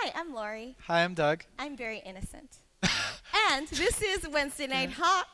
Hi, I'm Lori. Hi, I'm Doug. I'm very innocent. And this is Wednesday Night Hop,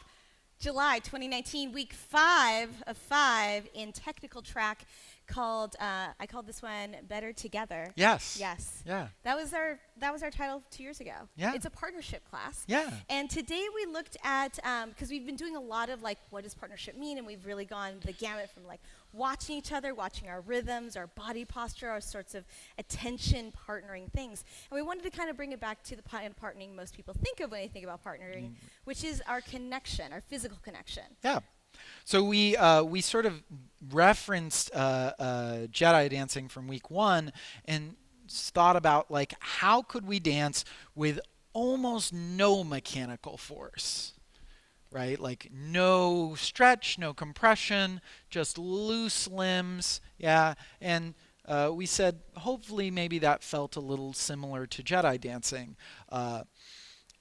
July 2019, week 5 of 5 in technical track called, I called this one Better Together. Yes. Yes. Yeah. That was our title 2 years ago. Yeah. It's a partnership class. Yeah. And today we looked at, because we've been doing a lot of like, what does partnership mean? And we've really gone the gamut from like watching each other, watching our rhythms, our body posture, our sorts of attention partnering things. And we wanted to kind of bring it back to the kind of partnering most people think of when they think about partnering, which is our connection, our physical connection. Yeah. So we sort of referenced Jedi dancing from week 1 and thought about like how could we dance with almost no mechanical force, right? Like no stretch, no compression, just loose limbs. Yeah. And we said hopefully maybe that felt a little similar to Jedi dancing.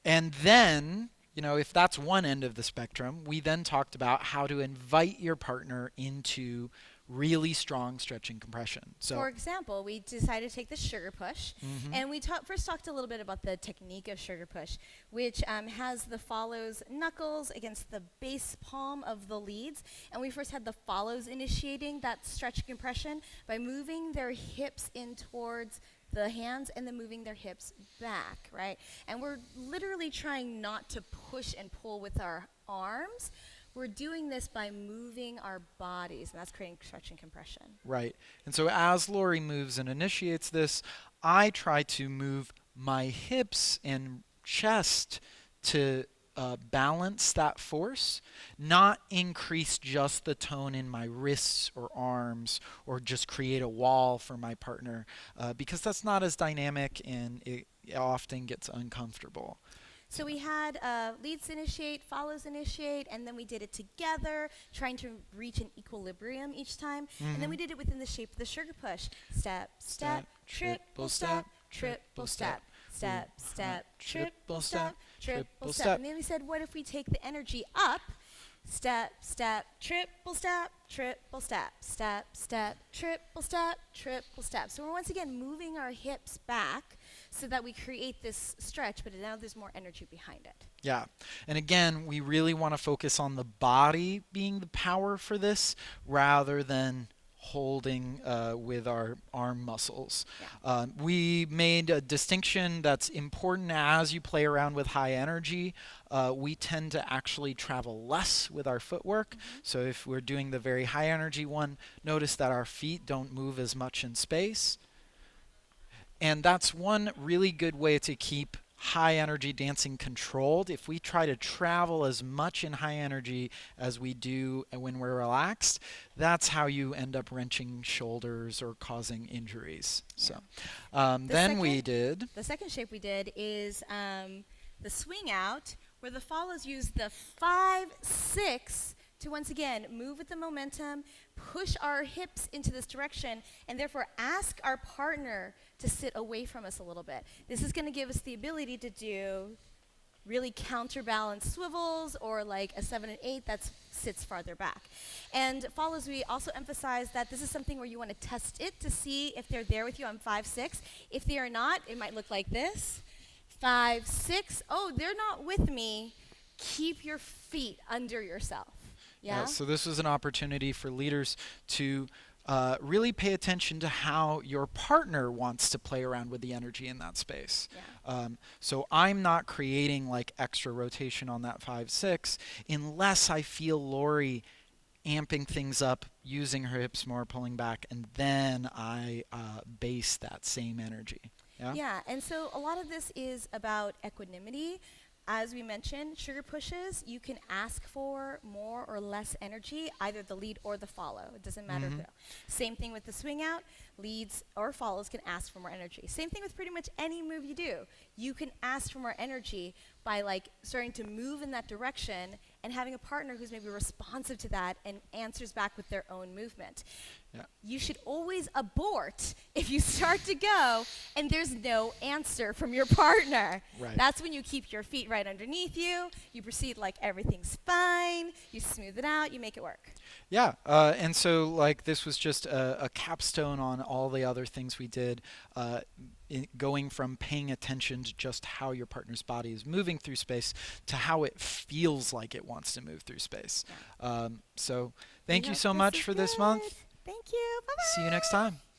And then, if that's one end of the spectrum, we then talked about how to invite your partner into really strong stretching compression. So, for example, we decided to take the sugar push, and we first talked a little bit about the technique of sugar push, which has the follows knuckles against the base palm of the leads, and we first had the follows initiating that stretch compression by moving their hips in towards the hands and then moving their hips back, right? And we're literally trying not to push and pull with our arms. We're doing this by moving our bodies, and that's creating stretch and compression. Right. And so as Lori moves and initiates this, I try to move my hips and chest to balance that force, not increase just the tone in my wrists or arms or just create a wall for my partner, because that's not as dynamic and it often gets uncomfortable. So we had leads initiate, follows initiate, and then we did it together, trying to reach an equilibrium each time. And then we did it within the shape of the sugar push. Step, step, triple step, triple step. Step, step, triple step, triple step. And then we said, what if we take the energy up? Step, step, triple step, triple step, step, step, triple step, triple step. So we're once again moving our hips back so that we create this stretch, but now there's more energy behind it. Yeah. And again, we really want to focus on the body being the power for this rather than holding with our arm muscles. Yeah. We made a distinction that's important as you play around with high energy. We tend to actually travel less with our footwork. So if we're doing the very high energy one, notice that our feet don't move as much in space. And that's one really good way to keep high energy dancing controlled. If we try to travel as much in high energy as we do when we're relaxed, that's how you end up wrenching shoulders or causing injuries. Yeah. So then we did. The second shape we did is the swing out, where the follows use the 5-6 to once again move with the momentum, push our hips into this direction, and therefore ask our partner to sit away from us a little bit. This is going to give us the ability to do really counterbalance swivels or like a 7 and 8 that sits farther back. And follows, we also emphasize that this is something where you want to test it to see if they're there with you on 5-6. If they are not, it might look like this. 5-6, oh, they're not with me. Keep your feet under yourself. Yeah? So this was an opportunity for leaders to really pay attention to how your partner wants to play around with the energy in that space. Yeah. So I'm not creating like extra rotation on that 5-6 unless I feel Lori amping things up, using her hips more, pulling back, and then I base that same energy. Yeah? Yeah, and so a lot of this is about equanimity. As we mentioned, sugar pushes, you can ask for more or less energy, either the lead or the follow. It doesn't matter who. Same thing with the swing out. Leads or follows can ask for more energy. Same thing with pretty much any move you do. You can ask for more energy by like starting to move in that direction and having a partner who's maybe responsive to that and answers back with their own movement. Yeah. You should always abort if you start to go and there's no answer from your partner. Right. That's when you keep your feet right underneath you. You proceed like everything's fine. You smooth it out. You make it work. Yeah, and so like this was just a capstone on all the other things we did, going from paying attention to just how your partner's body is moving through space to how it feels like it wants to move through space. Yeah. So We thank you hope so this much is for this good. month. Thank you. Bye See you next bye. time.